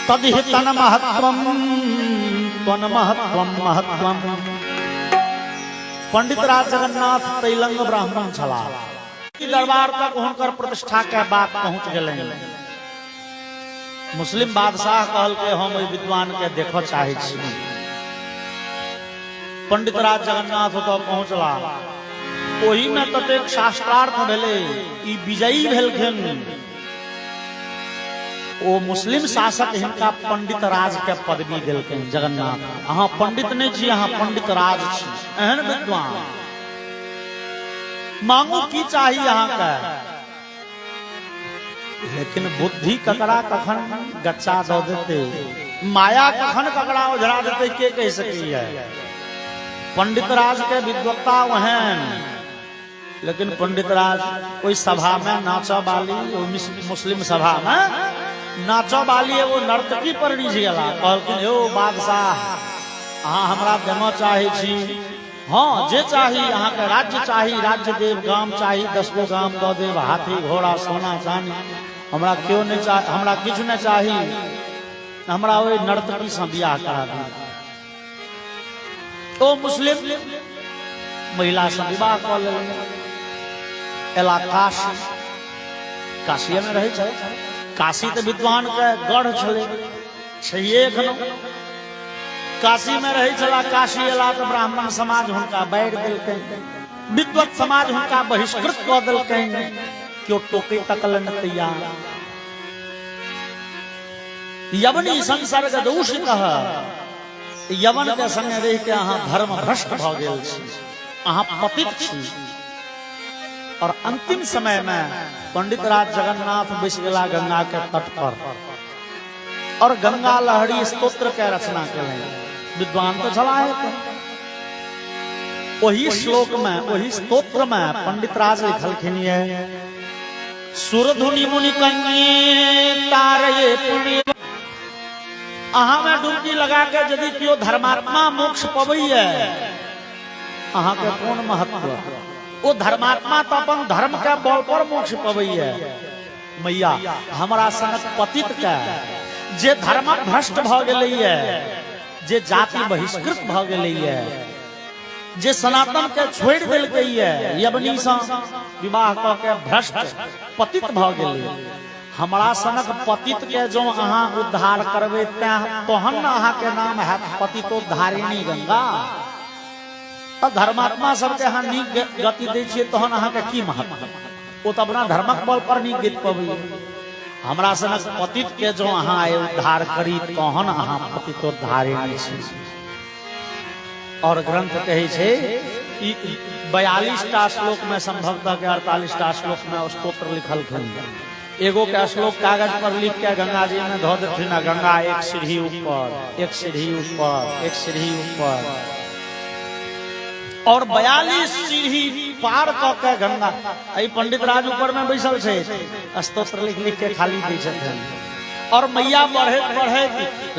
तदिह तन महत्वम त्वन महत्वम महत्वम। पंडित राज जगन्नाथ तैलंग ब्राह्मण छला दरबार तक हुनकर प्रतिष्ठा के बात पहुंच गए। मुस्लिम बादशाह कहल के हम विद्वान के देखो चाहे छी। पंडित राज जगन्नाथ तो पहुंचला, ओही में ततेक शास्त्रार्थ भेले, ई विजयी भेलखिन। ओ मुस्लिम शासक हिनका पंडित राज के पदवी देलखिन। जगन्नाथ अहाँ पंडित नहीं छी, अहाँ पंडित राज छी, एहन विद्वान। मांगू की चाहिए अहाँ का, लेकिन बुद्धि ककड़ा कखन गच्चा दो देते, माया कखन ककड़ा उझरा देते, के कह सकी है। पंडित राज के विद्वत्ता वहन, लेकिन पंडित राज कोई सभा में नाचा बाली, मुस्लिम सभा में नाचा बाली वो नर्तकी पर नीच गला। कहलखिन यो बादशाह अहाँ हमरा देना चाहे छी, हाँ जे चाही अहाँ के राज्य चाही, राज्य देव, गाम चाही 10 गो गाम दो देव, हाथी घोड़ा सोना चांदी, हमरा क्यों नहीं चाही, हमरा किछु नहीं चाही, हमरा वही नर्तकी से बियाह करा दी। तो मुस्लिम महिला से विवाह कर एला काशी, काशी में रहे छे। काशी तो विद्वान के गढ़ छे, काशी में रहे छला। काशी एला तो ब्राह्मण समाज हुनका बैठ देलकै, विद्वत समाज हुनका बहिष्कृत कऽ देलकै, क्यों टोके तकल न तैयार। यवनी संसर्ग दोष कह, यवन के संगे रह के अहाँ धर्म भ्रष्ट भ गेल छी, अहाँ पतित छी। और अंतिम समय में पंडित राज जगन्नाथ बैस गेला गंगा के तट पर, और गंगा लहरी स्तोत्र के रचना केलनि। विद्वान तो छला है, वही श्लोक में, वही स्तोत्र में पंडित राज लिखलखिन है, सुरधुनि मुनि कन्ये तारये पुण्य। अहाँ में डुबकी लगा के यदि क्यों धर्मात्मा मोक्ष पबैया, अहाँ के कोन महत्व। वो धर्मात्मा तो अपन धर्म के बल पर मोक्ष पबैया। मैया हमरा सनक पतित के जे धर्म भ्रष्ट भ गेलैया, जे जाति बहिष्कृत भ गेलैया, जे सनातन के छोड़ देलकैया, यवनी से विवाह क के भ्रष्ट पतित भ गेलै, हमरा सनक पतित के जो अहाँ उद्धार करबे तहन अहाँ के नाम है पतितोद्धारिणी गंगा। धर्मात्मा सबके अहाँ नीक गति दै छियै तहन अहाँ के की महत्व, ओ तो अपना धर्मक बल पर नीक गति पबै। हमरा सनक पतित के जो अहाँ उद्धार करी तहन अहाँ पतितोद्धारिणी छी। और ग्रंथ कहे छे 42टा श्लोक में संभवतः के 48टा श्लोक में स्तोत्र लिखल खन। एगो के श्लोक कागज पर लिख के गंगा जी में धो देथिन, गंगा एक सीढ़ी ऊपर, एक सीढ़ी ऊपर, एक सीढ़ी ऊपर, और 42 सीढ़ी पार क के गंगा। आई पंडित राज ऊपर में बैसल छे, स्तोत्र लिख लिख के खाली दै छथिन। और मैया बढ़े बढ़े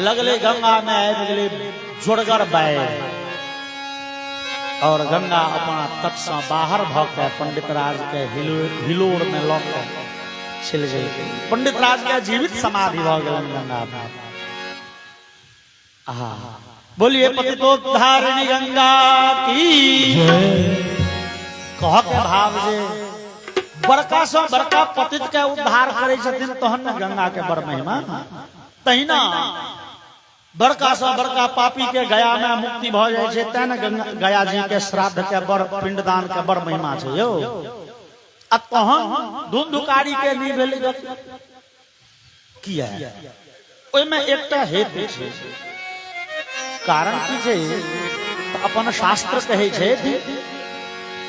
लगले गंगा में आबि गेलै जोड़गर बैल, और गंगा अपना तट से बाहर भ के पंडित राज के हिलोर में लऽ के छिल गेल। पंडित राज के जीवित समाधि भ गेलन गंगा में। आहा, बोलिए पतितोद्धारिणी गंगा की कह के भाव जे बड़का से बड़का पतित के उद्धार करे छथिन तहन न गंगा के बड़ महिमा। तहिना बड़का से बड़का पापी के गया में मुक्ति भ जाय छै, तें न गया जी के श्राद्ध के बड़ पिंडदान के बड़ महिमा छै यौ। आ तहन धुंधुकारी के नहीं भेलै किया, ओय में एकटा हेतु छै। कारण की छै, अपन शास्त्र कहे छै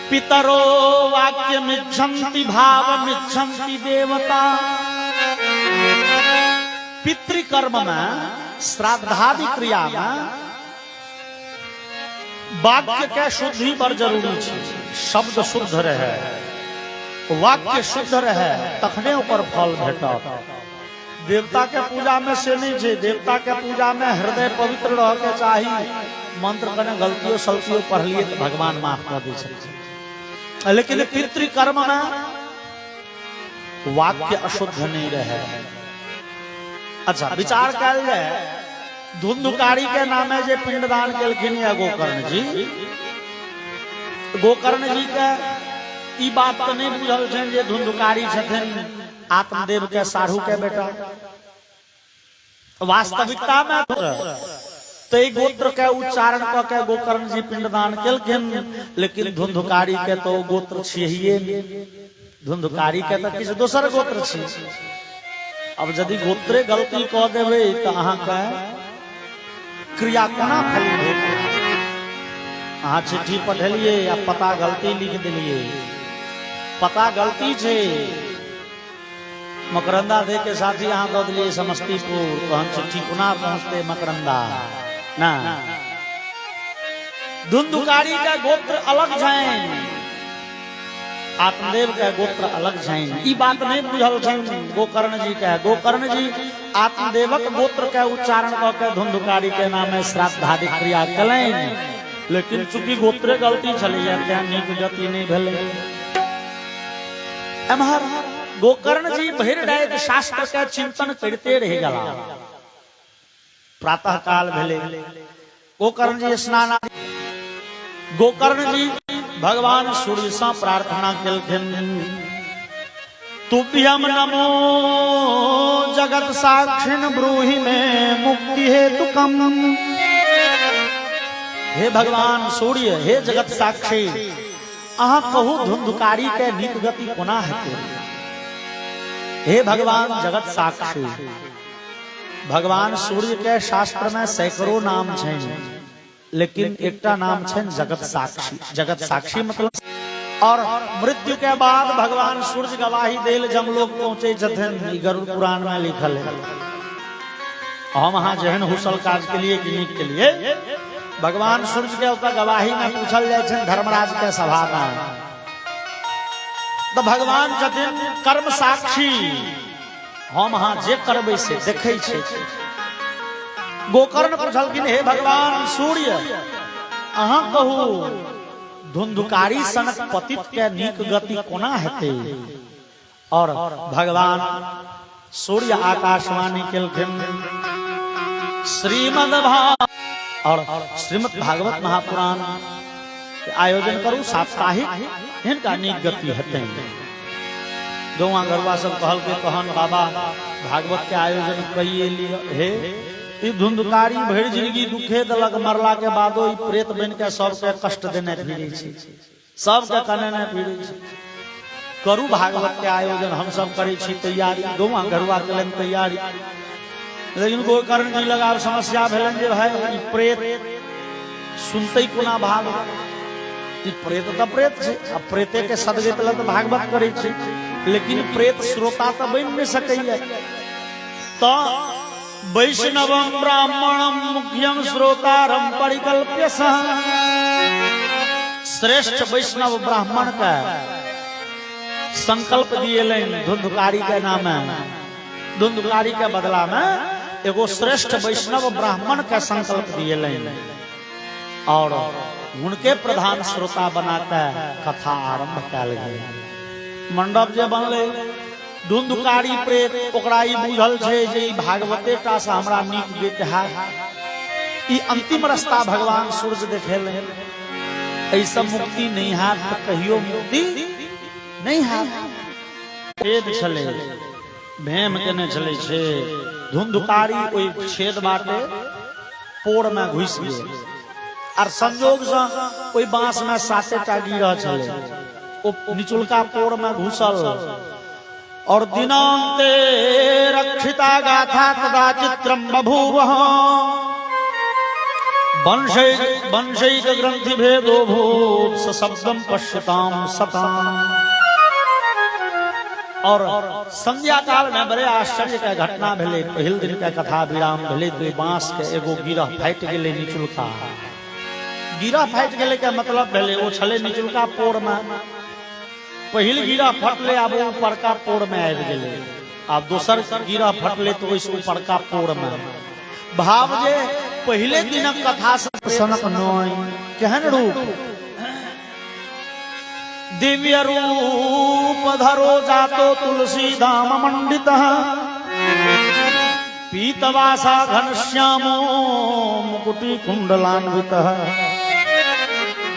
पितरो वाक्य मिच्छन्ति भाव मिच्छन्ति देवता। पितृकर्म में, श्राद्धादि क्रिया में वाक्य के शुद्धि बड़ जरूरी छै। शब्द शुद्ध रहे, वाक्य शुद्ध रहे, तखने ऊपर फल भेटत। देवता के पूजा में से नहीं छे, देवता के पूजा में हृदय पवित्र रह के चाहिए। मंत्र कने गलतियों सलतियों पढ़ लिए तो भगवान माफ कर दे सकते, लेकिन पितृकर्म में वाक्य अशुद्ध नहीं रहे, अच्छा विचार कल जाए धुंधुकारी के नामे जे पिंडदान केलखिन या गोकर्ण जी के ई बात तो नहीं बुझल छन जे धुंधुकारी छथिन आत्मदेव के साढ़ू के बेटा। वास्तविकता में ते गोत्र के उच्चारण क के गोकर्ण जी पिंडदान केलखिन, लेकिन धुंधुकारी के तो गोत्र छिहिए, धुंधुकारी के तो किसी दोसर गोत्र छी। अब यदि गोत्रे गलती कह देवे तो अहाँ के क्रिया कोना फली हेतै। अहाँ चिट्ठी पठेलिए या पता गलती लिख दिलिए, पता गलती छे मकरंदा दे के साथी अहाँ दे दिलिए समस्तीपुर, तो हम चिट्ठी कोना पहुंचते मकरंदा ना। धुंधुकारी का गोत्र अलग छन, आत्मदेव के गोत्र अलग छन, ई बात नहीं बुझल छन गोकर्ण जी के। गोकर्ण जी आत्मदेवक गोत्र के उच्चारण क के धुंधुकारी के नामे श्राद्ध आदि क्रिया कलैन, लेकिन चूंकि गोत्रे गलती चली जाए नीक गति नहीं भेले। एम्हर गोकर्ण जी बहिर्दैत शास्त्र के चिंतन करते रह गला। प्रातः काल भेले, गोकर्ण जी स्नान, गोकर्ण जी भगवान सूर्य से प्रार्थना केलखिन, तुभ्यम नमो जगत साक्षिण ब्रूहि में मुक्ति हेतु कम। हे भगवान सूर्य, हे जगत साक्षी, अहाँ कहू धुंधुकारी के नीक गति कोना हेतै। हे भगवान जगत साक्षी, भगवान सूर्य के शास्त्र में सैकड़ों नाम छन, लेकिन एकटा नाम छन जगत साक्षी। जगत साक्षी मतलब, और मृत्यु के बाद भगवान सूर्य गवाही देल जमलोक पहुंचे छथिन, गरुड़ पुराण में लिखल है। हम अहाँ जहन हुसल काज के लिए कि नीक के लिए भगवान सूर्य के ऊपर गवाही में पूछल जाए छन धर्मराज के सभा में, तो भगवान छथिन कर्म साक्षी, हम अहाँ जे करबै से देखै छै। गोकर्ण पूछलखिन, हे भगवान सूर्य, अहाँ कहू धुंधुकारी सनक पतित के नीक गति कोना हेतै। और भगवान सूर्य आकाशवाणी केलखिन, और श्रीमद् भागवत महापुराण के आयोजन करू साप्ताहिक, हिनका नीक गति हेतै। गौआ गरुआ सब कहल के कहन बाबा भागवत के आयोजन कइए लिए हे, ई धुंधुकारी भरि जिंदगी दुखे देलक, मरला के बादो ई प्रेत बन के सबके कष्ट देने फिरै छै, सबके कनेने फिरै छै। करू भागवत के आयोजन हम सब करै छी तैयारी, गौआ गरुआ केलन तैयारी, लेकिन गोकर्ण जी लगा समस्या भेलन जे भाई ई प्रेत सुनते कोना भागवत, ई प्रेत तो प्रेत छै, अब प्रेते के सदगति ल तो भागवत करै छै, लेकिन प्रेत श्रोता तो बन नहीं सकैया। तो वैष्णवम ब्राह्मणम मुख्यम श्रोतारम परिकल्प्य श्रेष्ठ वैष्णव ब्राह्मण का संकल्प दिए धुंधुकारी के नाम, धुंधुकारी के बदला में एगो श्रेष्ठ वैष्णव ब्राह्मण का संकल्प दिए, और उनके प्रधान श्रोता बनाकर कथा आरंभ कल गई। मंडप जे बनले, धुंधुकारी प्रेत ओकरा ई बुझल छै जे ई भागवते टा से हमरा नीक गीत है, ई अंतिम रास्ता भगवान सूर्य देखेले, ऐसा मुक्ति नहीं है तो कहियो मुक्ति नहीं है। छेद छले, भेम केने चले छे, धुंधुकारी ओई छेद बाटे पोड़ में घुस गए, और संजोग से ओई बांस में साते टा गिरा छले, ओ निचुलका पोड़ में घुसल, और दिनांते रक्षिता गाथा तदा चित्रम बभूव वंशैक ग्रंथि भेदो भूत सशब्दम पश्यताम सताम। और संध्या काल में बड़े आश्चर्य का घटना भेले। पहिल दिन का कथा विराम भेले तो बांस के एगो गिरा फाटि गेले, निचुलका गिरा फाटि गेले के मतलब भेले ओ छले निचुलका पोड़ में, पहिल गिरा फटले अब ऊपरका पोड़ में आबि गेले, अब दोसर गिरा फटले तो ओइसे ऊपरका पोड़ में। भाव जे पहले दिन कथा से सनक नय केहन रूप, दिव्य रूप धरो जातो तुलसी धाम मंडित, पीतवासा घनश्यामो मुकुटी कुंडलान्वितः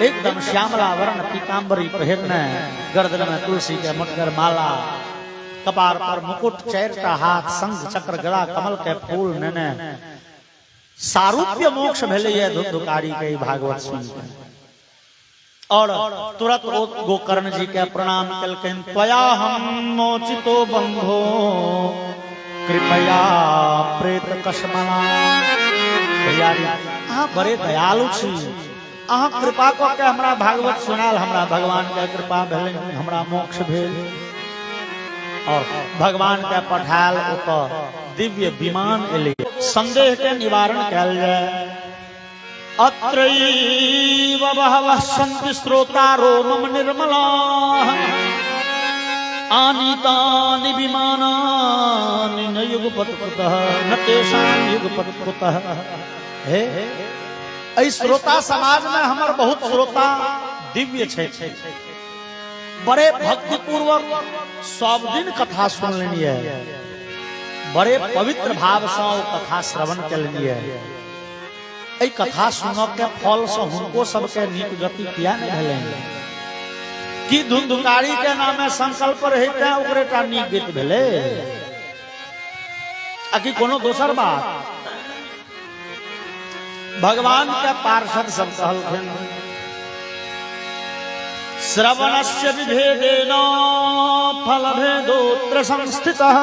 एकदम श्यामला वर्ण पीतांबरी पहिरने गर्दन में तुलसी के मुटगर माला कपार पर मुकुट चैरटा हाथ संग चक्र गला कमल के फूल नेने सारूप्य मोक्ष भेले ये धुंधुकारी के भागवत सुन और तुरंत गोकर्ण जी के प्रणाम कलकन त्वया हम मोचितो बंधो कृपया प्रेत कशमला भैयारी अहाँ बड़े दयालु छी अहाँ कृपा को के हमरा भागवत सुनाल हमरा भगवान के कृपा भेल हमरा मोक्ष भेल और भगवान के पठाल ऊपर दिव्य विमान एले संदेह के निवारण कैल जाए अत्रैव बहवः सन्ति श्रोतारो मम निर्मलाः आनीतानि विमानानि न युगपत्कृतः न तेषां युगपत्कृतः हे ऐ श्रोता समाज में हमर बहुत श्रोता दिव्य छै बड़े भक्ति पूर्वक सब दिन कथा सुन लेनी बड़े पवित्र भाव से कथा श्रवण कलिए ऐ कथा सुनब के फल से हुनको सबके नीक गति किया नहीं भेलै कि धुंधुकारी के नामे संकल्प रहते ओकरेटा नीक गति भेलै आ कि कोनो दोसर बात भगवान के पार्षद सब कहलखिन श्रवणस्य विभेदेन फलभेदोऽत्र संस्थितः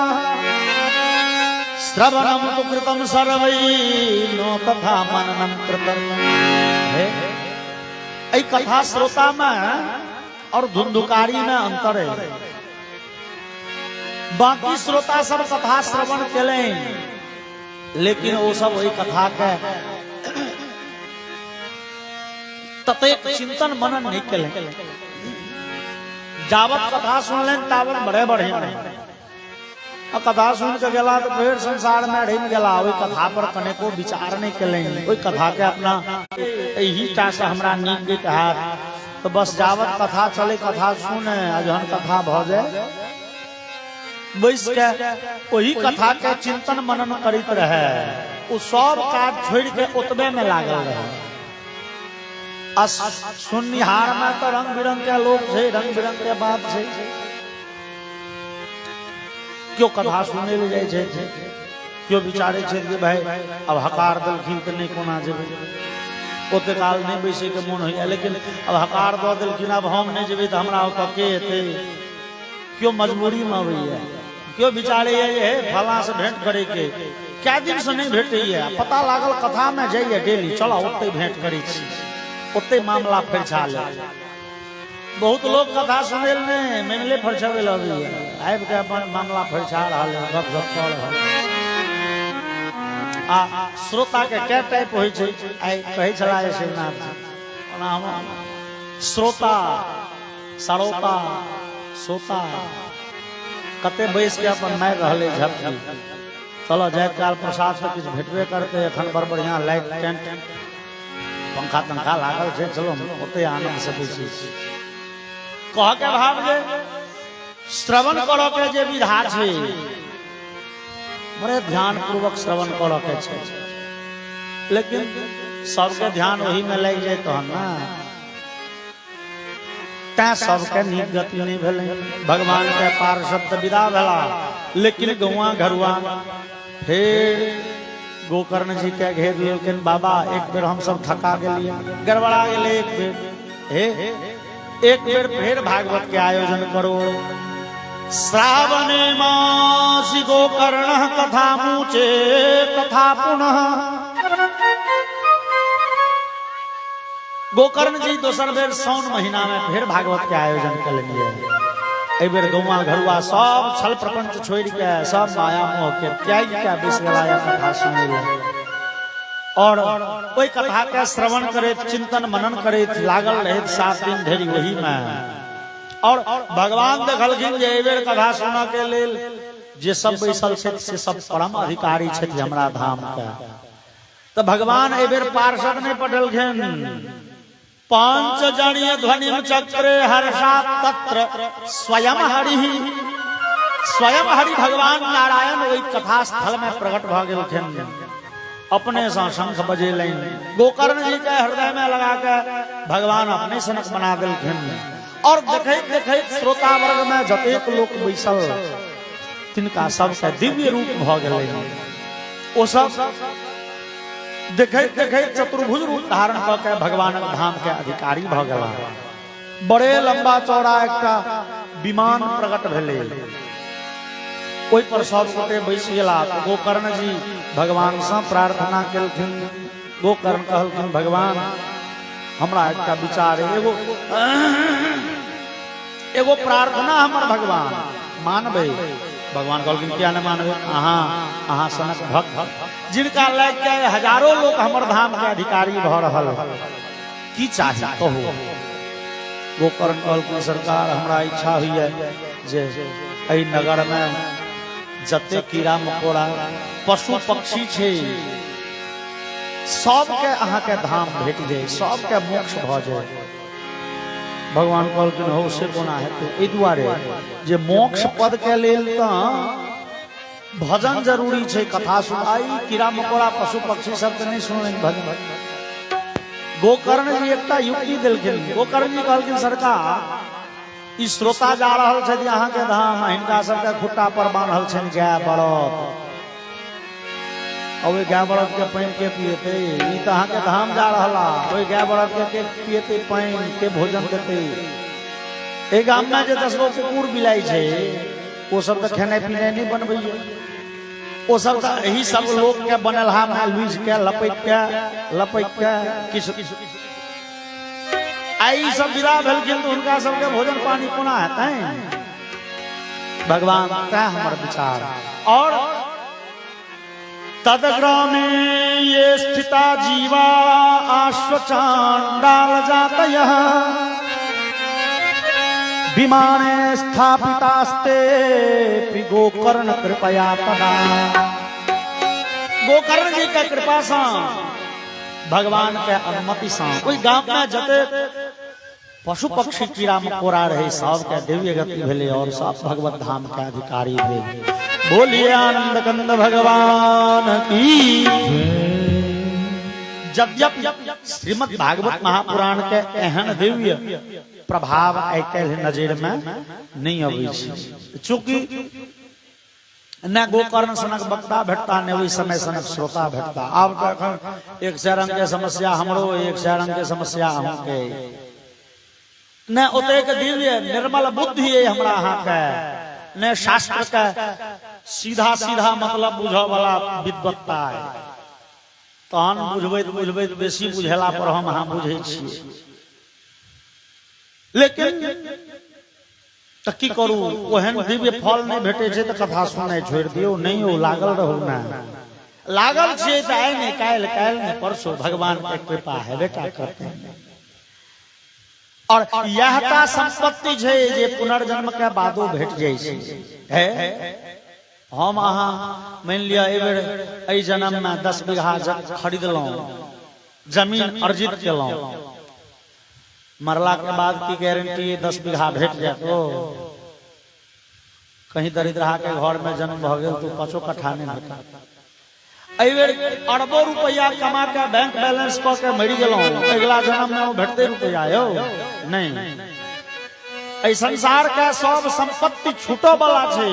श्रवणं तु कृतं सर्वैः नो तथा मननं कृतं ऐ कथा श्रोता में और धुंधुकारी में अंतर है बाकी श्रोता सब कथा श्रवण केले लेकिन वो सब वही कथा के ततेक चिंतन मनन नहीं केले जावत कथा सुन लें तावत बड़े बढ़िया कथा सुन के गला तो फिर संसार में ढिम गला वही कथा पर कने को विचार नहीं केले वही कथा के अपना यही टा से हमरा नीक गीत हाथ तो बस जावत कथा चले कथा सुने जहन कथा भ जाए बैस के वही कथा के चिंतन मनन करित रहे वो सब काज छोड़ के ओतबे में लागल रहे सुनिहार में तो रंग बिरंग के लोग है रंग बिरंग के बात है क्यों कथा सुने ले जाए क्यों विचारे छे कि भाई अब हकार दलखिन तो नहीं कोना जेबे ओते काल नहीं बैसे के मन होइया लेकिन अब हकार दो दलखिन अब हम नहीं जेबे तो हमरा ओत के हेते क्यों मजबूरी में होइया क्यों विचारे ये फला से भेंट करे के क्या दिन से नहीं भेटे है पता लागल कथा में जाइए डेली चलो ओते भेंट करी छी ओते मामला फरछा ले बहुत लोग कथा सुने ने मामले फरछावे लगी आबि के अपन मामला फरछा रहल गप गप कर रहल आ श्रोता के क्या टाइप होय छै आइ कहै छला शिवनाथ जी ओना हम श्रोता सरोता सोता कते बैस के अपन मार रहले झपकी चलो जाय काल प्रसाद से कुछ भेटबे करते एखन बड़ बढ़िया लाइट टेंट पंखा तंखा लागल छै चलो ओते आनंद से बैसी कह के भाव जे श्रवण करो के जे विधा छै बड़े ध्यान पूर्वक श्रवण करो के छै लेकिन सबके ध्यान वही में लग जाए तो ना ता सबके नीक गति नहीं भेलै भगवान के पार्षद विदा भेला लेकिन गौआ घरुआ फिर गोकर्ण जी के घेर लेकिन बाबा एक बेर हम सब थका गेलिए गड़बड़ा गेले एक बेर फिर भागवत के आयोजन करो श्रावणे मासी गोकर्ण कथा मुचे तथा पुनः गोकर्ण जी दोसर बेर साउन महीना में फिर भागवत के आयोजन कर लिए ए बेर गौवा घरुआ सब छल प्रपंच छोड़ के सब माया मोह के त्याग के विश्वलाया कथा सुने और कोई कथा के श्रवण करे चिंतन मनन करे लागल रहे 7 दिन धरि वही में और भगवान देखलखिन जे ए बेर कथा सुना के लेल जे सब बैसल छै से सब परम अधिकारी छै हमरा धाम के तो भगवान ए बेर पार्षद ने पठलखिन पांच जनीय ध्वनि चक्रे हर्षा तत्र स्वयं हरि स्वयं हरि भगवान नारायण वही कथा स्थल में प्रकट भ गेलखिन, अपने से शंख बजेलें, गोकर्ण जी के हृदय में लगा के भगवान अपने सनक बना देलखिन। और देखैत देखैत श्रोता वर्ग में जतेक लोक बैसल तिनका सबके दिव्य रूप भ गेलै। ओ सब देखैत देखैत चतुर्भुज रूप धारण क के भगवानक धाम के अधिकारी भ गेला। बड़े लंबा चौड़ा एकटा विमान प्रकट भेलै, ओहि पर सब गोटे बैस गेला। गोकर्ण जी भगवान से प्रार्थना केलखिन। गोकर्ण कहलखिन, भगवान हमरा एकटा विचार है, एगो प्रार्थना हमर भगवान मानबे। भगवान कहलखिन, क्या न मानबे? अहाँ सनक भक्त जिनका लग के हजारों लोग हमर धाम के अधिकारी भ रहल, की चाही कहू। गोकर्ण कहलखिन, सरकार हमरा इच्छा हुई है जे एहि नगर में जते कीड़ा मकोड़ा पशु पक्षी छे सबके अहाँ के धाम भेट जाए, सबके मोक्ष भ जाए। भगवान कहलखिन, हो से कोना हेतै? एहि दुआरे जे मोक्ष पद के लेल त भजन जरूरी छे, कथा सुनाई। कीड़ा मकोड़ा पशु पक्षी सब के नहीं सुनले भजन। गोकर्ण जी एकटा युक्ति देलखिन। गोकर्ण जी कहलखिन, सरकार ई श्रोता जा रहल छथि अहाँ के धाम, हिनका सबके खुट्टा पर बांधल छनि गाय बरद। ओहि गाय बरद के पानि के पिएते? ई त अहाँ के धाम जा रहला, ओहि गाय बरद के पिएते पानि के भोजन देते? ए गाम में जे 10 गो कुकुर बिलाई छे ओ सब त खेनाइ पिनाइ नहीं बनबैया, ओ सब त एही सब लोग के बनलहा में लुइस के लपेट के किछु आई सब विदा भेलखिन तो उनका सबके भोजन पानी कोना हेतै? भगवान का हमर विचार। और तदग्रामे ये स्थिता जीवा आश्वचांडाल जातयः विमाने स्थापितास्ते गोकर्ण कृपया तदा। गोकर्ण जी के कृपा से भगवान के अनुमति से कोई गांव में जते पशु पक्षी कीड़ा मकोड़ा रहे सबके दिव्य गति भेले और सब भगवत धाम के अधिकारी भेले। बोलिए आनंद कंद भगवान की। जब श्रीमद् भागवत महापुराण के एहन दिव्य प्रभाव आइ काल्हि नजर में नहीं अबै छै, चूंकि न गोकर्ण सनक वक्ता भेटता ने वही समय सनक श्रोता भेटता। आब तक एक सौ रंग के समस्या हमरो, एक सौ रंग के समस्या अहूँके, न ओतेक दिव्य निर्मल बुद्धि है हमरा अहाँ के, न शास्त्र के सीधा सीधा मतलब बुझ वाला विद्वत्ता है। तहन बुझबै बेसी बुझेला पर हम अहाँ बुझे छियै, लेकिन तो की करू ओहन दिव्य फल नहीं भेटे छे तो कथा सुनाई छोड़ दियो, नहीं हो लागल रहू ना। लागल छे तो आइ नहीं काल नहीं परसों भगवान के कृपा है बेटा करते हैं। और यहता संपत्ति छे जे पुनर्जन्म के बादो भेट जाय छै है। हम अहाँ मान लिया ए बेर एहि जन्म में 10 बीघा खरीदलौं, जमीन अर्जित केलौं, मरला के बाद की गारंटी 10 बीघा भेट जाए? तो कहीं दरिद्रा के घर में जन्म भ गेल तो 5 कट्ठा नहीं भेटा। एहि बेर अरबों रुपया कमा के बैंक बैलेंस क के मरि गेलौं, अगला जन्म में भेटते रुपया यौ नहीं। एहि संसार के सब संपत्ति छूटो वाला छे,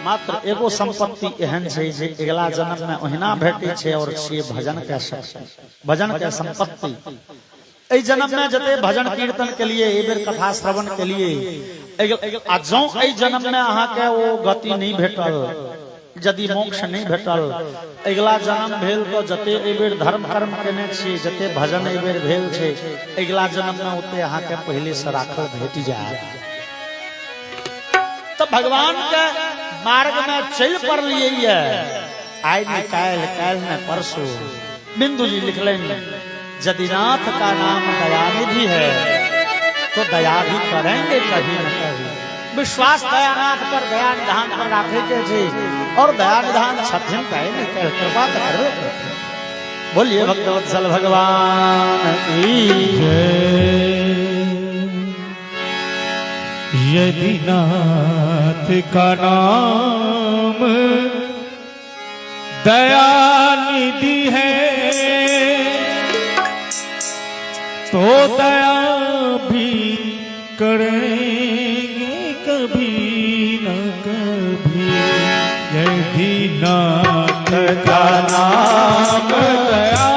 मात्र एगो संपत्ति एहन छे जे अगला जन्म में ओहिना भेटे छे, और से भजन के शक्ति, भजन के संपत्ति। एहि जन्म में जते भजन कीर्तन के लिए, ए बेर कथा श्रवण के लिए जो एहि जन्म में अहाँ के वो गति नहीं भेटल, यदि मोक्ष नहीं भेटल, अगला जन्म भेल तो जते ए बेर धर्म कर्म केने छी, जते भजन ए बेर भेल छे, अगला जन्म में ओते अहाँ के पहले से राखल भेट जाए। तो भगवान के मार्ग में चल पड़लिए। आइ नहीं काल में परसों बिंदु जी लिखलें, यदि नाथ का नाम दयानिधि है तो दया भी करेंगे कभी न कभी। विश्वास दयानाथ पर, दया निधान पर राखे के जी, और दया निधान छथिन कहे नहीं कह कृपा करबे करते। बोलिए भक्तवत्सल भगवान की जय। यदि नाथ का नाम दया निधि है तो दया भी करेंगे कभी न कभी। यदि नाथ का नाम दया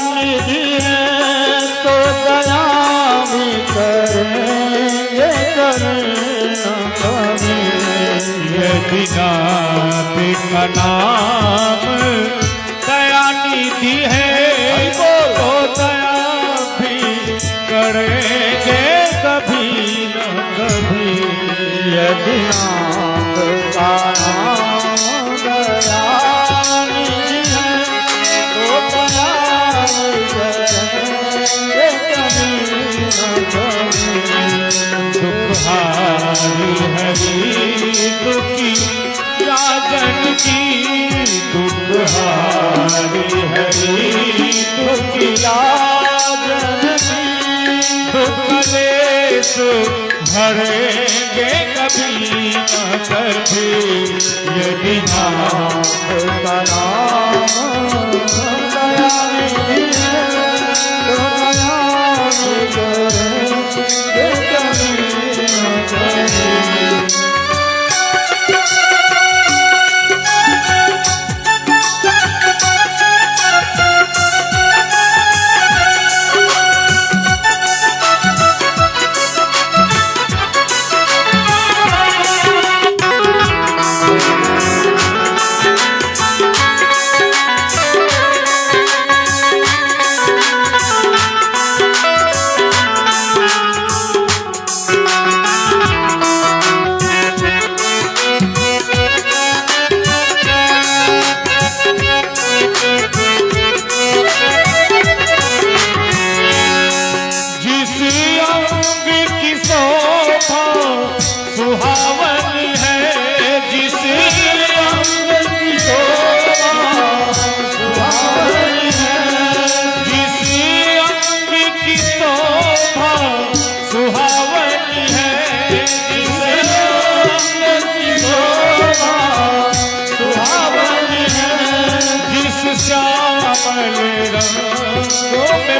निधि है तो दया भी करेंगे कभी। यदि नाथ का नाम दया निधि है तो दया भी करेंगे कभी न कभी। यदि नाथ का नाम दया निधि है तो दया भी करेंगे कभी न कभी। दुखहारी हरि दुखी राजन की, दुखहारी हरि दुखी राजन की, दुख कलेश भरेंगे कभी न कभी। यदि नाथ का नाम दया निधि है तो दया भी करेंगे कभी न कभी।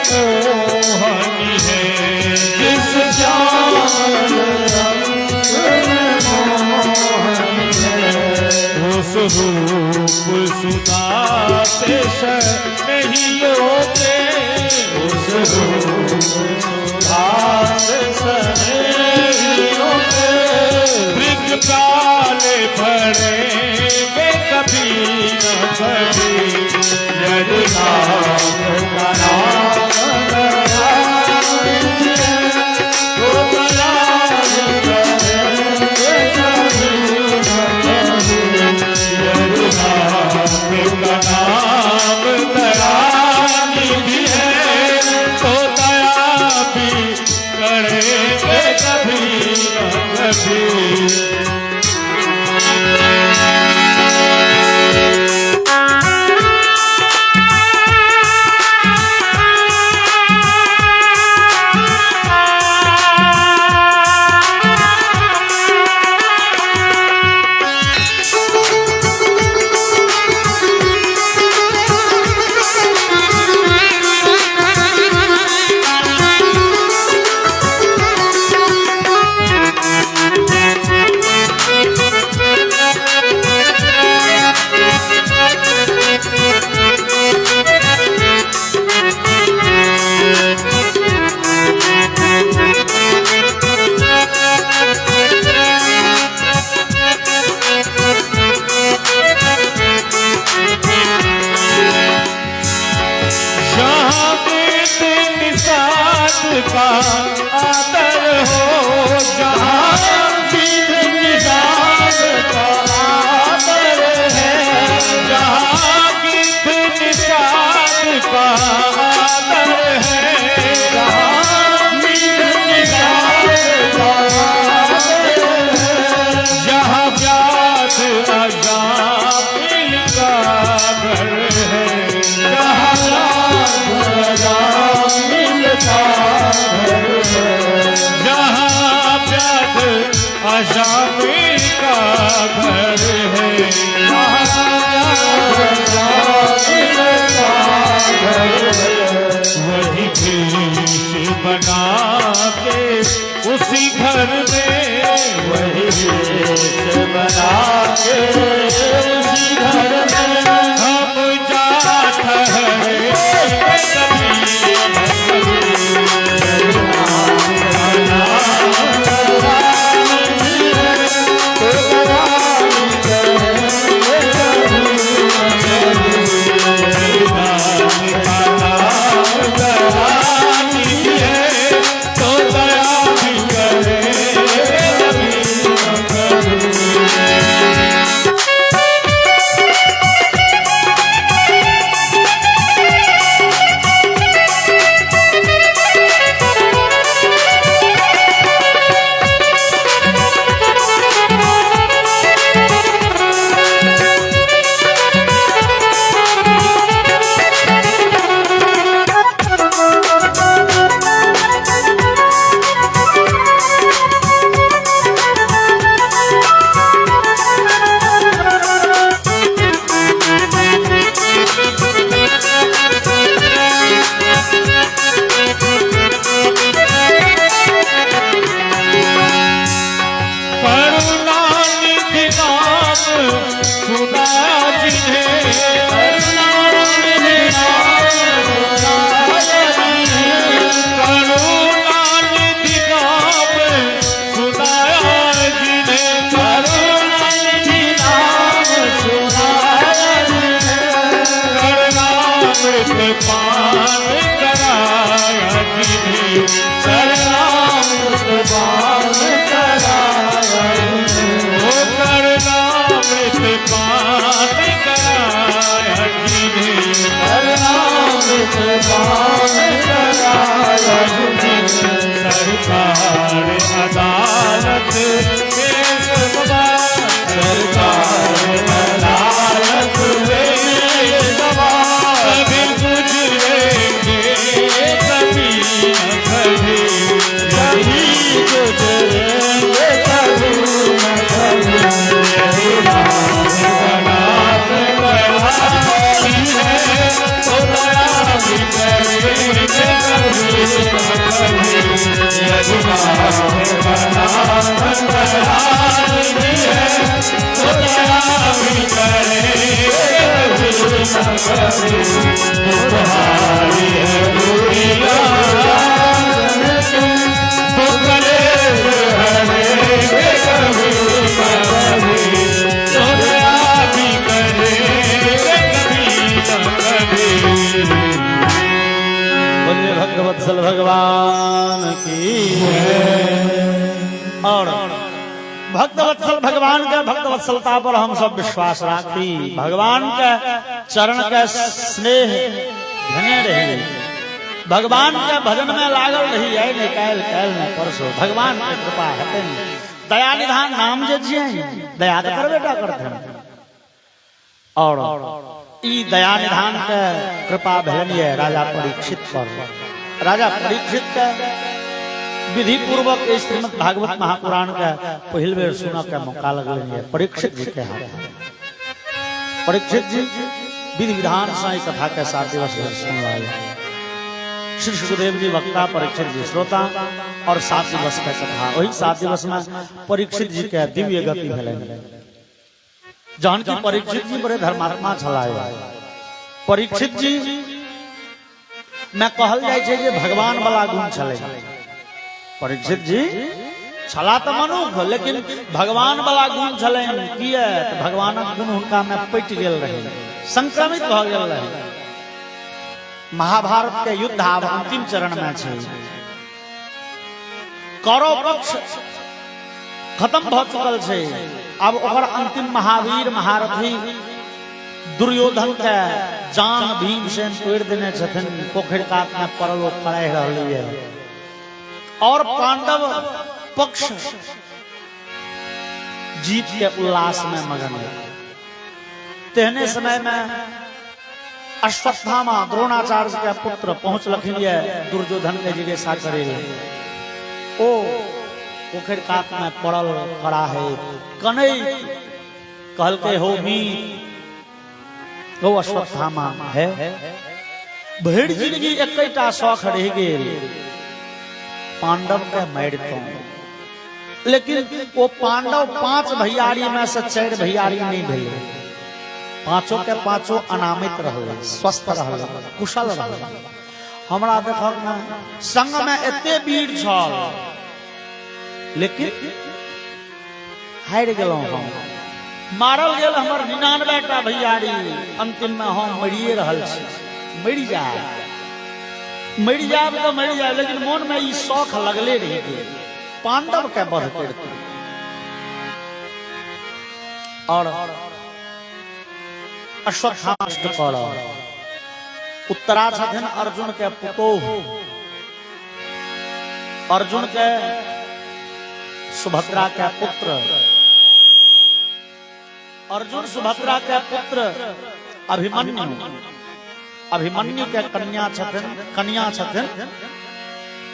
मोहनी है जिस जान उस रूप सुनाते नहीं होते, उस रूप सुनाते नहीं होते। मृग काले भरेंगे कभी न कभी। यदि नाम का नाम दया तो दया करेंगे कभी न कभी। यदि नाम का नाम दया पान कराया जिन्हें करनामृत पान कराया वो करनामृत पान कराया जिन्हें करनामृत पान कराया जिन्हें सरकार अदालत केस बवाल सरकार अदालत केस बवाल कभी गुजरेंगे कभी न कभी कभी गुजरेंगे कभी न कभी यही राम बनाम बढ़ाती है तो दया भी करेंगे कभी न कभी यही राम बनाम बढ़ाती है तो दया भी करेंगे कभी न कभी तुम्हारी है दुनिया तो कलेश हरेंगे कभी न कभी तो दया भी करेंगे कभी न कभी। बोलिए भक्तवत्सल भगवान की और भक्तवत्सल भगवान के भक्तवत्सलता पर हम सब विश्वास राखी भगवान के चरण के स्नेह धने रही भगवान के भजन में लागल रही है ने कैल कैल ने परसो भगवान की कृपा है दया निधान नाम जे जिए दया कर बेटा करते हैं और ई दया निधान के कृपा भेलिए राजा परीक्षित पर राजा परीक्षित के विधि पूर्वक श्रीमद् भागवत महापुराण का पहल बेर सुना के मौका लगल परीक्षित जी के हाथ परीक्षित जी विधि विधान से कथा के 7 दिवस सुन रहे श्री सुखदेव जी वक्ता परीक्षित जी श्रोता और 7 दिवस का कथा वही 7 दिवस में परीक्षित जी के दिव्य गति भेल जहन की परीक्षित जी बड़े धर्मात्मा छलाए परीक्षित जी मैं कहल जाय छे जे भगवान वाला गुण छले परीक्षित जी छला तो मनुख लेकिन भगवान वाला गुण छले किए तो भगवानक गुण उनका में पटि गेल रहे संक्रमित भ गेल रहे महाभारत के युद्ध आब अंतिम चरण में छे कौरव पक्ष खत्म भ चुकल छे अब ओकर अंतिम महावीर महारथी दुर्योधन के जान भीमसेन तोड़ देने छथिन पोखर कात में पड़ल ओ पड़ाई रहली है और पांडव पक्ष जीत के उल्लास में मगन है तेहने समय में अश्वत्थामा द्रोणाचार्य के पुत्र पहुंच लखिन दुर्योधन के जिज्ञासा करे ओ पोखर कात में पड़ल खड़ा है कनई कहल के हो मी वो अश्वत्थामा है भेड़ जिंदगी एकटा शौक रह गेल पांडव के मारतो लेकिन वो पांडव 5 भैयारी में से 4 भैयारी नहीं भेले पांचों के पांचों अनामित रहले स्वस्थ रहले कुशल रहले हमरा देखक में संग में एते वीर छल लेकिन हार गेलौ हम मारल गेल हमर 99 टा भैयारी अंतिम में हम मरिए रहल छी मरि जाब तो मरि जाए लेकिन मन में ई शौक लगले रह गए पांडव के बढ़ करते और अश्वत्थामा पर उत्तरा छथिन अर्जुन के पुतोह अर्जुन के सुभद्रा के पुत्र अर्जुन सुभद्रा के पुत्र अभिमन्यु अभिमन्यु के कन्या छथिन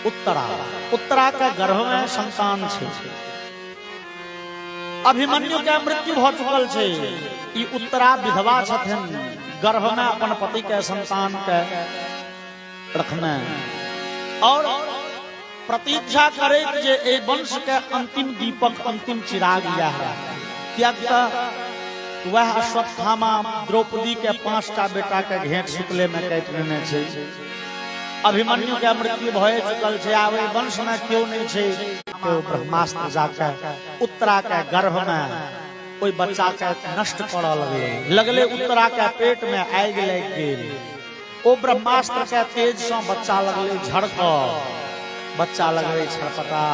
उत्तरा उत्तरा के गर्भ में संतान छे अभिमन्यु के मृत्यु भ चुकल छे ई उत्तरा विधवा छथिन गर्भ में अपन पति के संतान के रखने और प्रतीक्षा करे जे ए वंश के अंतिम दीपक अंतिम चिराग यह है क्या वह अश्वत्थामा द्रौपदी के 5टा बेटा के घेट शुक्ले में काट लेने छे अभिमन्यु के मृत्यु भय चुकल छे आवे वंश में क्यों नहीं छे तो ब्रह्मास्त्र जाके उत्तरा के गर्भ में कोई बच्चा के नष्ट करऽ लगले उत्तरा के पेट में आग लग गेल ओ ब्रह्मास्त्र के तेज से बच्चा लगले झड़क, बच्चा लगले छटपटा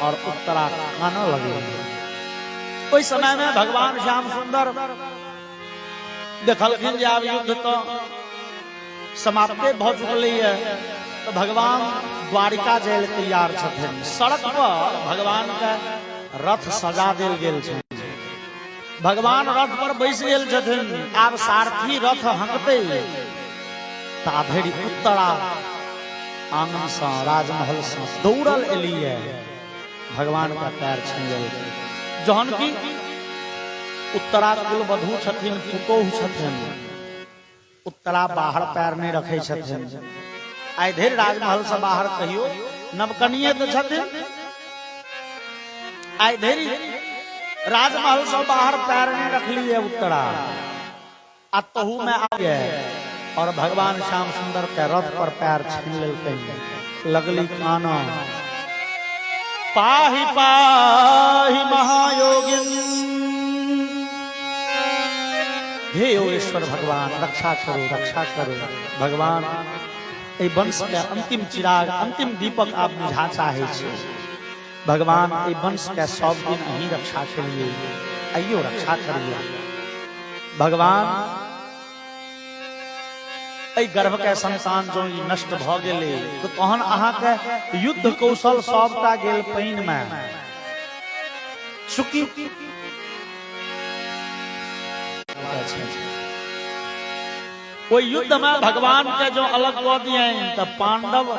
और उत्तरा काना लगे। ओई समय में भगवान श्याम सुंदर देखलखिन जे आब युद्ध तो समाप्ते भ चुकलै है, तो भगवान द्वारिका जाय लेल तैयार छथिन। सड़क पर भगवान के रथ सजा देल गेल छै, भगवान रथ पर बैस गेल छथिन। आब सारथी रथ हंकते ताधरि उत्तरा आंगन से राजमहल से दौड़ल एलिए, भगवान का पैर छीन लेल। जहन की उत्तरा कुल वधू छथिन, पुतोहु छथिन, उत्तरा बाहर पैर नहीं रखे छथिन। आइ धरि राजमहल से बाहर कहियो नवकनिये तो छथिन, आइ धरि राजमहल से बाहर पैर नहीं रखलिए उत्तरा। अतहु में आ गए और भगवान श्याम सुंदर के रथ पर पैर छीन लेलकै। लगली काना पाहि पाहि महायोगिन, हे योगेश्वर भगवान रक्षा करो, रक्षा करो। भगवान ए वंश के अंतिम चिराग, अंतिम दीपक आप बुझा चाहे छी। भगवान ए वंश के सब दिन अहीं रक्षा करिए, अइयो रक्षा करिए। भगवान ए गर्भ के संतान जो नष्ट भ गेले तो तहन अहाँ के युद्ध कौशल सबटा गेल पाइन में। चूंकि कोई युद्ध में भगवान के जो अलग कह दिए तो पांडव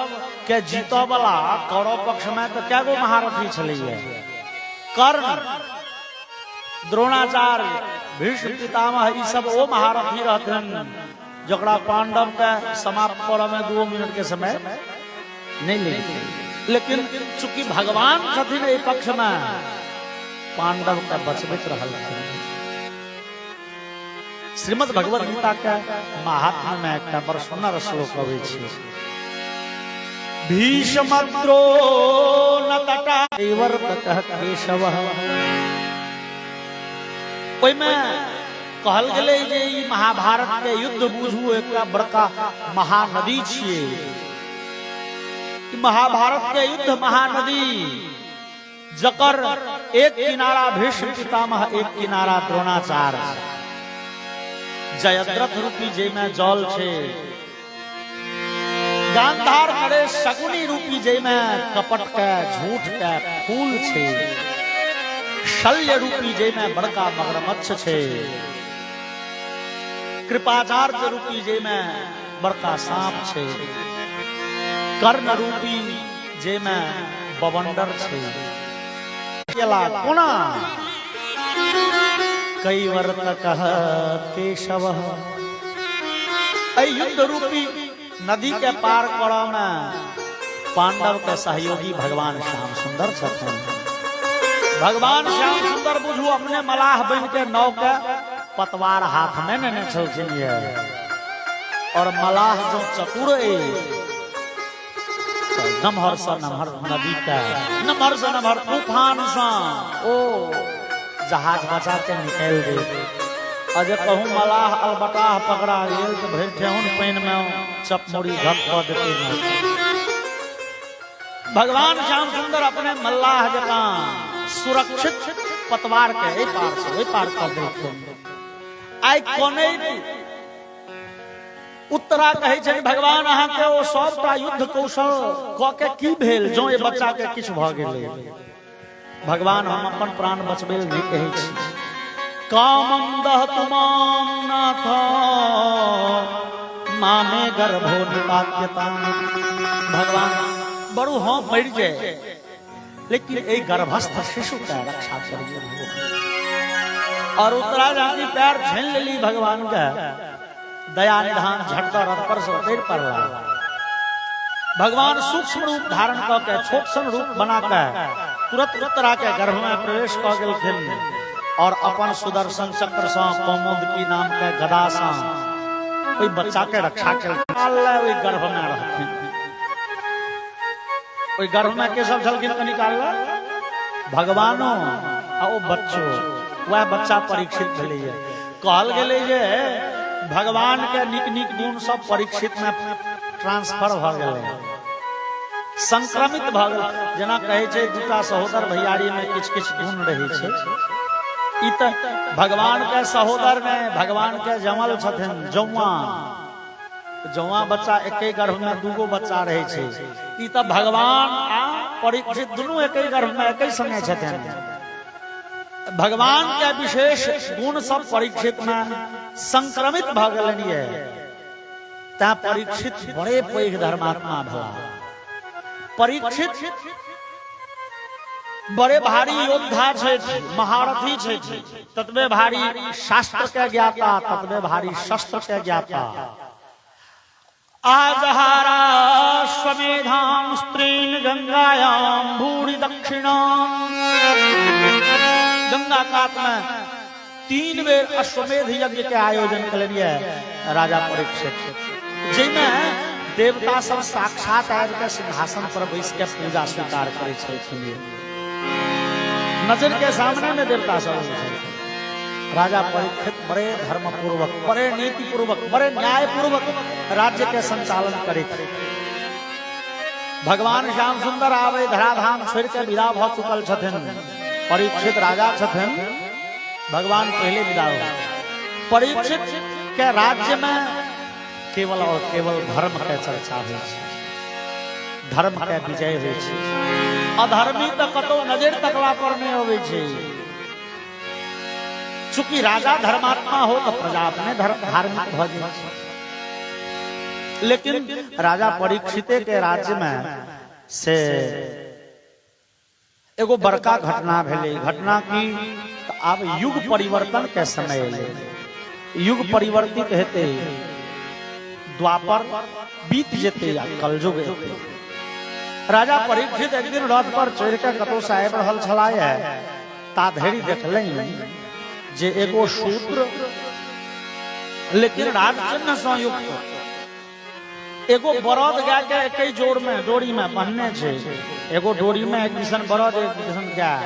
के जीतो वाला कौरव पक्ष में तो क्या गो महारथी छलिए? कर्ण, द्रोणाचार्य, भीष्म पितामह, ई सब वो महारथी रहते जकरा पांडव के समाप्त करे में 2 मिनट के समय नहीं लगे। लेकिन चूंकि भगवान छथिन ए पक्ष में, पांडव के बचबैत रहल। श्रीमद् भगवद गीता के महात्म्य में एक बड़ सुंदर श्लोक अबै छै। भीष्मद्रो न तटा वर्ततः केशवः। ओइ में कहल गेलै जे ई महाभारत के युद्ध बुझू एक बड़का महानदी छियै। महाभारत के युद्ध महानदी जकर एक किनारा भीष्म पितामह, एक किनारा द्रोणाचार्य, जयद्रथ रूपी जय में जल छे, गांधार नरेश शकुनी रूपी जय में कपट के झूठ के फूल छे, शल्य रूपी जय में बड़का मगरमच्छ छे, कृपाचार्य रूपी जय में बड़का सांप छे, कर्ण रूपी जय में बवंडर छे। कोना कई वर्तकः केशवः। ऐ युद्ध रूपी नदी के पार करऽ में पांडव के सहयोगी भगवान श्याम सुंदर छथिन। भगवान श्याम सुंदर बुझू अपने मलाह बन के नाव के पतवार हाथ में लेने छलखिन ये। और मलाह जो चतुर नमहर से नमहर नदी के नमहर से नमहर तूफान से ओ जहाज बचा के निकल गए। अजे कहूँ मलाह अलबटाह पकड़ा गेल तो भर ठेहुन पाइन में चपमुड़ी घप कऽ देते। भगवान श्याम सुंदर अपने मल्लाह जका सुरक्षित पतवार के पार से पार कर देते। आई कोने उत्तरा कहे छै भगवान अहाँ के ओ सबटा युद्ध कौशल क के की भेल जो ये बच्चा के किछ भ गेलै। भगवान हम अपन प्राण बचबे नहीं कहे छी। कामम दहतुमाम नाथ मामे गर्भो निपात्यता। भगवान बड़ू हाँ मर जाए लेकिन एक गर्भस्थ शिशु का रक्षा करिए। और उत्तरा जानी पैर झेल ली भगवान का दया निधान झटका रथ पर से उतर पड़ला। भगवान सूक्ष्म रूप धारण करके छोट सन रूप बना के तुरंत उत्तरा के गर्भ में प्रवेश कर गेलखिन और अपन सुदर्शन चक्र से कौमुदकी नाम के गदा से कोई बच्चा के रक्षा के गर्भ में रहथिन। कोई गर्भ में के सब छलखिन के निकालला भगवानो आ ओ बच्चो वह बच्चा परीक्षित भेलै। कहल गेलै जे भगवान के निक निक गुण सब परीक्षित में ट्रांसफर भ गए, संक्रमित भ गए। जना कहे छे दूटा सहोदर भैयारी में किछ किछ गुण रहे छे, ई त भगवान के सहोदर में भगवान के जमल छथिन जौआ, जौआ बच्चा एके गर्भ में दूगो बच्चा रहे छे, ई त भगवान आ परीक्षित दुनू एके गर्भ में एके संगे छथिन। भगवान के विशेष गुण सब परीक्षित में संक्रमित भ गेलनिए, ता परीक्षित बड़े पैघ धर्मात्मा भला। परीक्षित बड़े भारी योद्धा छे, महारथी छे, ततबे भारी शास्त्र के ज्ञाता, ततबे भारी शस्त्र के ज्ञाता। आजहारा स्वमेधां स्त्रीन गंगायां भूरि दक्षिणां, गंगा कात में 3 बेर अश्वमेध यज्ञ के आयोजन कलिए राजा परीक्षित, जिनमें देवता सब साक्षात आकर सिंहासन पर बैस के पूजा स्वीकार करे छथिन। नजर के सामने में देवता सब राजा परीक्षित बड़े धर्म पूर्वक, बड़े नीति पूर्वक, बड़े न्याय पूर्वक राज्य के संचालन करे। भगवान श्याम सुंदर आवे धराधाम छोड़ के विदा भ चुकल छथिन। परीक्षित राजा छथिन, भगवान पहले विदा हो। परीक्षित के राज्य में केवल और केवल धर्म के चर्चा हो, धर्म के विजय हो, अधर्मी तक कतो नजर तकवा पर नहीं होवे छे। चूंकि राजा धर्मात्मा हो तो प्रजा अपने धार्मिक भ जाय छे। लेकिन राजा परीक्षित के राज्य में से एगो बड़का घटना भेले। घटना की तो अब युग परिवर्तन के समय ले, युग परिवर्तित हेते, द्वापर बीत जेते या कलयुग हेते। राजा परीक्षित एक दिन रथ पर चढ़ के कतौ साहेब रहल छलाए, ता धैर्य देखलनि जे एगो शूद्र लेकिन राजचिन्ह संयुक्त एगो बरद गाय के एकई जोड़ में डोरी में बांधने छे, एगो डोरी में एक दिसन बरद एक दिसन गाय,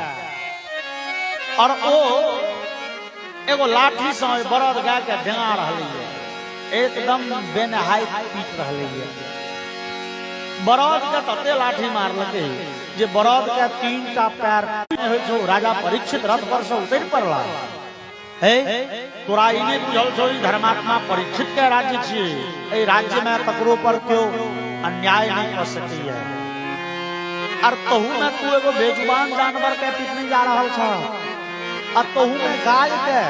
और ओ एगो लाठी से बरद गाय के डेंगा रहली है, एकदम बेनहाई पीट रहली है। बरद के तते लाठी मारलकै जे बरद के 3टा पैर होय छो। राजा परीक्षित रथ पर से उतर पड़ला। हे तोरा ई नहीं बुझल छो, ई धर्मात्मा परीक्षित के राज्य छियै, ए राज्य में तकरो पर क्यों अन्याय नहीं कर सकी है। और तहू में तू एगो बेजुबान जानवर के पीटने जा रहल छ, और तहू में गाय के,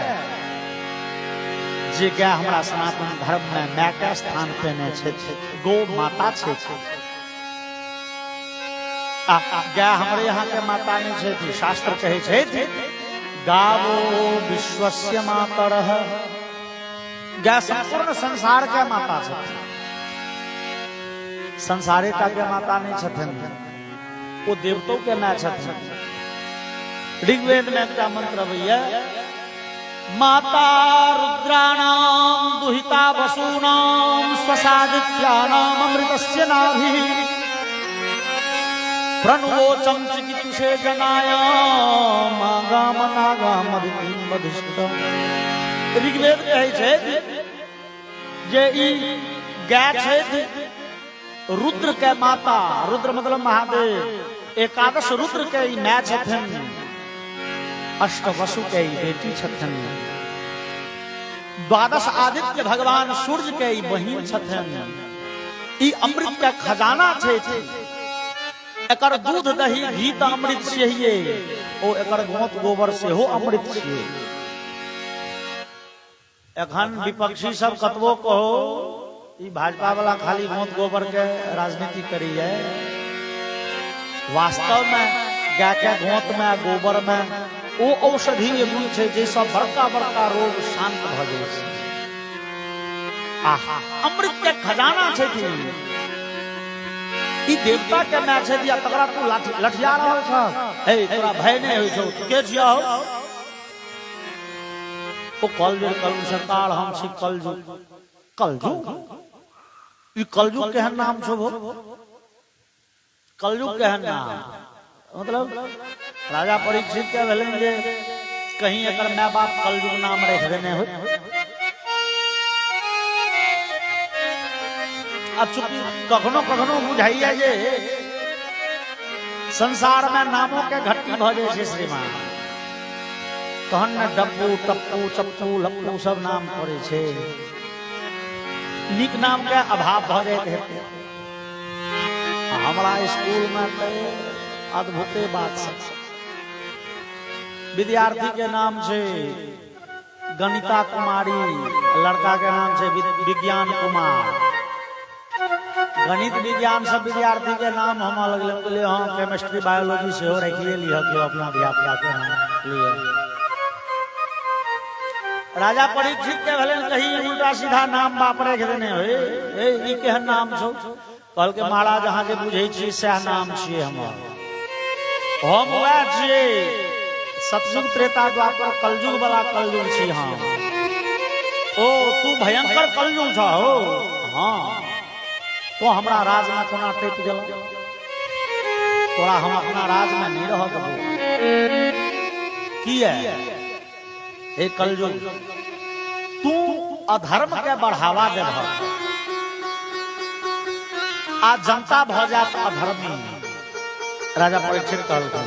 जे गाय हमरा सनातन धर्म में माय के स्थान पे ने छै, गौ माता छै। गाय हमरे यहाँ के माता नहीं छै, शास्त्र कहे छै गावो विश्वस्य मातरः, गाय संपूर्ण संसार के माता छै, संसारिता के माता नहीं छथिन, वो देवताओं के माय छथिन। ऋग्वेद में एक मंत्र भैया, माता रुद्राणाम दुहिता वसूनाम स्वसादित्यानाम अमृतस्य नाभिः प्रणवोचम चिकितुषे जनाया मागाम नागाम अधितिम वधिष्ठितम। ऋग्वेद कहे छै जे ई गाय छै रुद्र के माता, रुद्र मतलब महादेव, 11 रुद्र के ई माय छथिन, 8 वसु के ई बेटी छथिन, 12 आदित्य भगवान सूर्य के ई बहिन छथिन। ई अमृत के खजाना छै, एकर दूध दही घी त अमृत छियै, ओ एकर गोत गोबर से हो अमृत छियै। एखन विपक्षी सब कतबो कहो ई भाजपा वाला खाली गोत गोबर के राजनीति करी है, वास्तव में गाय के गोत में गोबर में ओ औषधीय गुण छै जे सब बड़का बड़का रोग शांत भ जाय छै। आहा, अमृत के खजाना छै। ई देवता के ना छै दिया तकरा तू लठिया रहल छ, हे तोरा भय नहीं होय छौ, तू के छिया हो? ओ कलजुग कलम सरकार हम छी कलजुग। कलजुग ई कलजुग केहन नाम छो? कलजुग केहन नाम मतलब राजा परीक्षित के भेलन जे कहीं एकर माय बाप कलजुग नाम रख देने हो। चूंकि कखनो कखनो बुझाइए जे संसार में नामों के घट्टी भ जाए छै श्रीमान, तहन ने डब्बू टप्पू चप्पू लप्पू सब नाम पड़े छै, नीक नाम के अभाव भ जाइत हेतै। हमारा स्कूल में तो अद्भुते बात सब, विद्यार्थी के नाम छै गणिता कुमारी, लड़का के नाम छै विज्ञान कुमार। गणित विज्ञान सब विद्यार्थी के नाम हम अलग लिए, हाँ केमिस्ट्री बायोलॉजी से हो रखिए लिया क्यों अपना धियापुता के नाम लिए। राजा परीक्षित के भले कहीं उल्टा सीधा नाम बाप रख देने हो, ई केहन नाम छौ, कहल के महाराज अहाँ जे बुझे छी सएह नाम छियै हमर, हम वएह छियै सतयुग त्रेता द्वापर कलयुग वाला कलयुग छी हम। ओ तू भयंकर कलयुग छ हो, हाँ तो हमरा राज में कोना टेप गेल, तोरा हम अपना राज में नहीं रह देबो किया। हे कलयुग तू अधर्म के बढ़ावा देबह आ जनता भ जात अधर्मी। राजा परीक्षित कहलखिन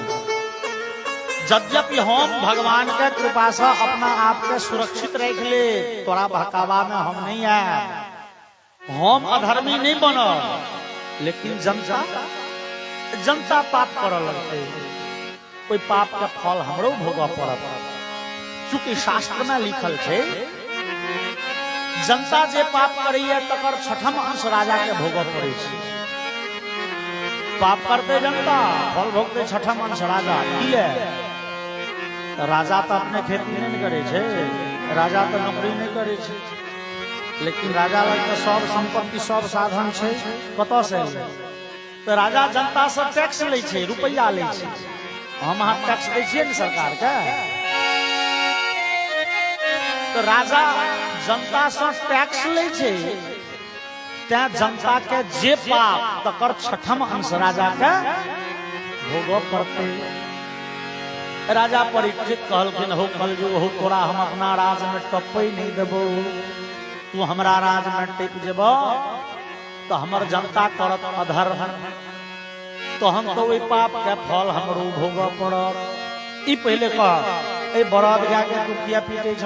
यद्यपि हम भगवान के कृपा से अपना आप के सुरक्षित रख ले, तोरा बहकावा में हम नहीं आए, हम अधर्मी नहीं बनल, लेकिन जनता पाप कर लगते, कोई पाप का फल हमरो भोगऽ पड़त। चूंकि शास्त्र में लिखल है जनता जे पाप करैया तकर छठम अंश राजा के भोगऽ पड़े छै। पाप करते जनता, फल भोगते छठम अंश राजा। किया? राजा तो अपने खेती नहीं करे छे, राजा तो नौकरी नहीं करे छे, लेकिन राजा लग तो सब संपत्ति सब साधन छे, कतऽ से? तो राजा जनता से टैक्स ले छे, रुपया ले छे। हम अहाँ टैक्स दै छियै ने सरकार के, तो राजा जनता से टैक्स ले छे, त्या जनता के जे पाप तकर छठम अंश राजा के भोगऽ पड़ते। राजा परीक्षित कहलखिन हो कलयुग हो, तोरा हम अपना राज में टप्पे नहीं देबो, तू हमरा राज में टिक जेबो तो हमर जनता करत अधर्म, तो हम तो वही पाप के फल हमरो भोगऽ पड़त। ई पहले कह ए बरद गाय के तू किया पीटे छ?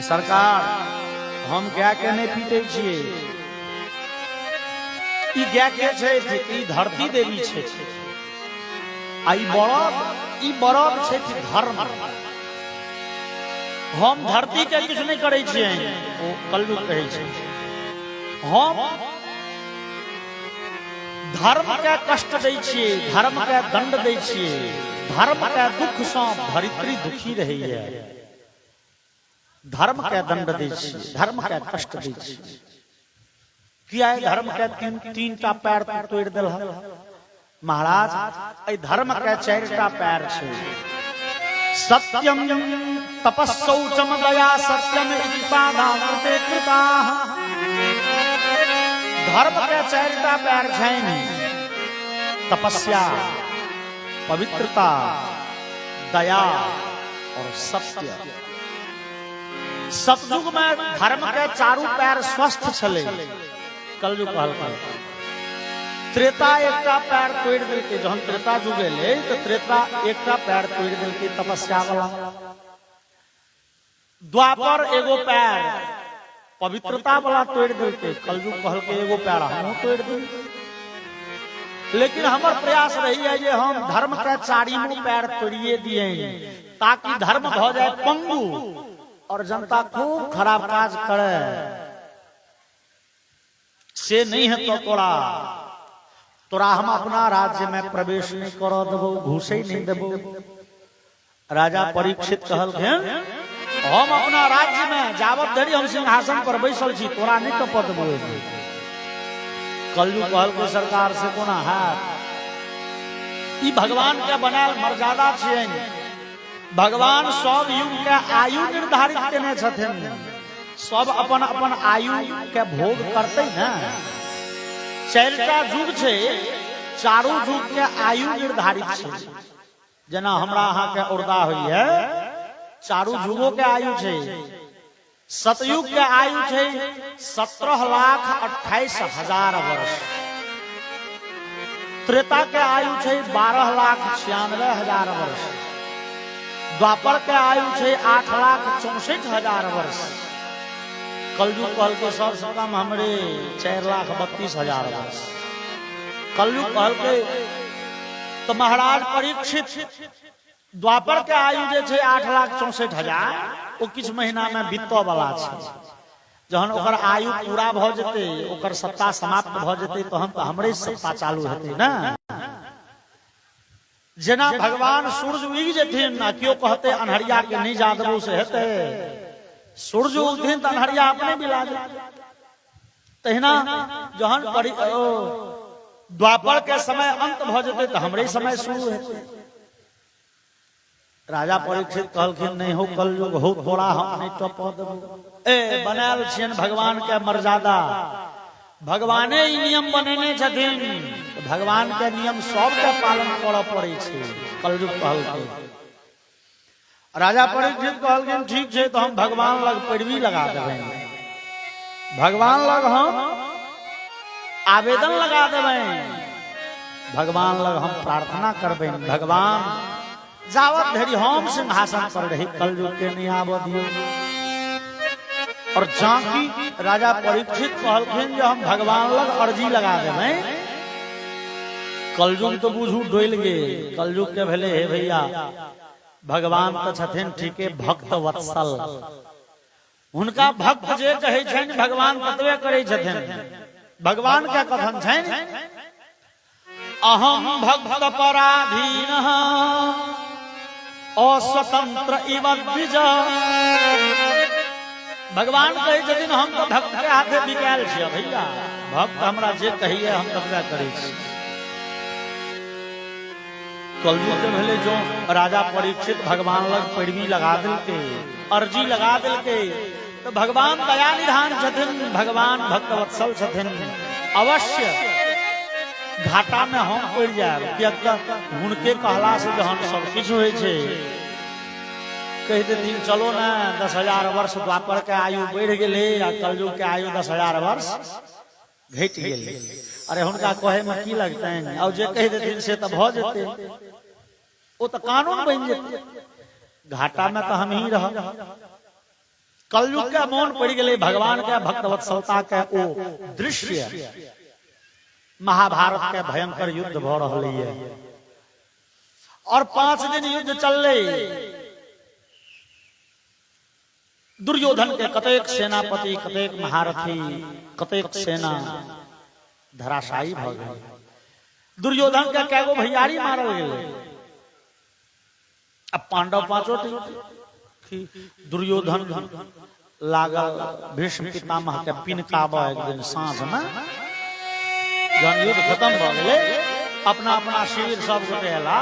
सरकार हम गाय के नहीं पीटे छिए, ई गाय के छै, ई धरती देवी छै, आ ई बरद छै धर्म। हम धरती के कुछ नहीं करे छिए, ओ कलयुग कहै छै। हम धर्म के कष्ट दै छिए, धर्म के दंड दै छिए, धर्म के दुख से धरित्री दुखी रहैया, धर्म के दंड दै छिए, धर्म के कष्ट दै छिए। किया धर्म के तीन टा पैर तोड़ देल महाराज, ए धर्म के 4टा पैर छे। सत्यम तपस्सौचम दया सत्यम इति पादांते कृताः। धर्म के 4टा पैर छेन, तपस्या, पवित्रता, दया और सत्य। सतयुग में धर्म के 4 पैर स्वस्थ छले, कलयुग कहलकै। त्रेता 1टा पैर तोड़ देलकै, जहन त्रेता जुग एलै तो त्रेता 1टा पैर तोड़ देलकै तपस्या वाला। द्वापर एगो पैर पवित्रता वाला तोड़ देलकै, कलयुग कहलकै एगो पैर हमहूँ तोड़ देलकै। लेकिन हमर प्रयास रही है जे हम धर्म के 4 पैर तोड़िए दिए, ताकि धर्म भ जाए पंगु और जनता खूब खराब काज करे। से नहीं है तो तोरा हम अपना राज्य में प्रवेश नहीं कर देबो, घुसे नहीं देबो। राजा परीक्षित कहलखिन हम अपना राज्य में जावत धरि हम सिंहासन पर बैसल छी, तोरा नहीं टपऽ देबो। कलयुग कहलकै सरकार से कोना हैत, ई भगवान के बनायल मर्यादा छियैन। भगवान सब युग के आयु निर्धारित केने छथिन, सब अपन अपन आयु के भोग करते न। 4टा युग छै, 4 युग के आयु निर्धारित छै। जना हमरा अहाँ के उर्दा होइए, 4 युगों के आयु छै। सतयुग के आयु है 17,28,000 वर्ष। त्रेता के आयु है 12,96,000 वर्ष। द्वापर के आयु है 8,64,000 वर्ष। कलयुग कहल के सबसे कम हमरे 4,32,000 वर्ष। कलयुग कहल के तो महाराज परीक्षित द्वापर के आयु जे छे 8,64,000 वो किछ महीना में बीतऽ वाला छे। जहन ओकर आयु पूरा भ जेते, ओकर सत्ता समाप्त भ जेते, तहन तो हमरे सत्ता चालू हेते ना। जेना भगवान सूर्य उगि जेथिन ना, क्यों कहते अन्हरिया के नहीं जादबू से हेते। सूर्य उगथिन तो अन्हरिया अपने बिला जेते। तहिना जहन द्वापर के समय अंत भ जेते तो हमरे समय शुरू हेते। राजा परीक्षित कहलखिन नहीं हो कलयुग हो थोड़ा हम नहीं टप देबो। ए बनाल छियन भगवान के मर्यादा, भगवाने ई नियम बनेने छथिन, भगवान के नियम सब के पालन करऽ पड़ै छै। कलयुग कहलखिन। राजा परीक्षित कहलखिन ठीक छै तो हम भगवान लग पैरवी लगा देबै, भगवान लग हम आवेदन लगा देबै, भगवान लग हम प्रार्थना करबै। भगवान जावत धरि हम सिंहासन पर रही कलयुग के नहीं आब दियो। और जाकी राजा परीक्षित कहलखिन जो हम भगवान लग अर्जी लगा देबै। कलयुग तो बुझू डोल गे। कलयुग के भेले हे भैया भगवान तो छथिन ठीके भक्त वत्सल, हुनका भक्त जे कहै छनि भगवान ततबे करै छथिन। भगवान के कथन छनि अहम भक्त पराधीन अस्वतंत्र इव द्विज। भगवान कहै छथिन हम तो भक्त के हाथे बिकायल छियै भैया, भक्त हमरा जे कहिए हम ततबे करै छी। कलयुग के भेले जो राजा परीक्षित भगवान लग पैरवी लगा दिलके, अर्जी लगा दिलके, तो भगवान दया निधान छथिन, भगवान भक्त वत्सल छथिन। अवश्य घाटा में हम पड़ जाए, हुनके कहला से जहन सब किछ होय छे। कह देथिन चलो ना 10,000 वर्ष द्वापर के आयु बढ़ गेले आ कलयुग के आयु 10,000 वर्ष घट गेले। अरे हुनका कहे में की लगतैन, और जे कह देथिन से तो भ जेते, वो तो कानून बन जेते। घाटा में तो हम ही रह। कलयुग के मोन पड़ गेले भगवान के भक्त वत्सलता के ओ दृश्य। महाभारत के भयंकर युद्ध भ रहलै है और 5 दिन युद्ध चलले। दुर्योधन के कतेक सेनापति, कतेक महारथी, कतेक सेना धराशायी भ गेल। दुर्योधन के कैगो भैयारी मारल गेलै। अब पांडव 5 दुर्योधन लागल भीष्म पितामह के पिनकाबा एक दिन साँझ में। जहन युद्ध खत्म भ गेलै, अपना अपना शिविर सब गोटे एला,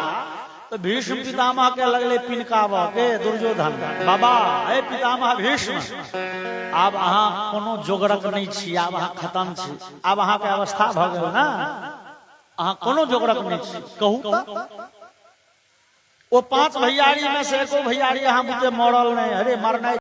तो भीष्म पितामह के लगले पिनकाबा के दुर्योधन बाबा हे पितामह भीष्म, आब अहाँ कोनो जोगरक नहीं छी, आब अहाँ खत्म छी, आब अहाँ के अवस्था भ गेल ना, अहाँ कोनो जोगरक नहीं छी, कहू त। वो 5 भैयारी में से एको भैयारी अहाँ बुझे मरल नहीं। अरे मरनाई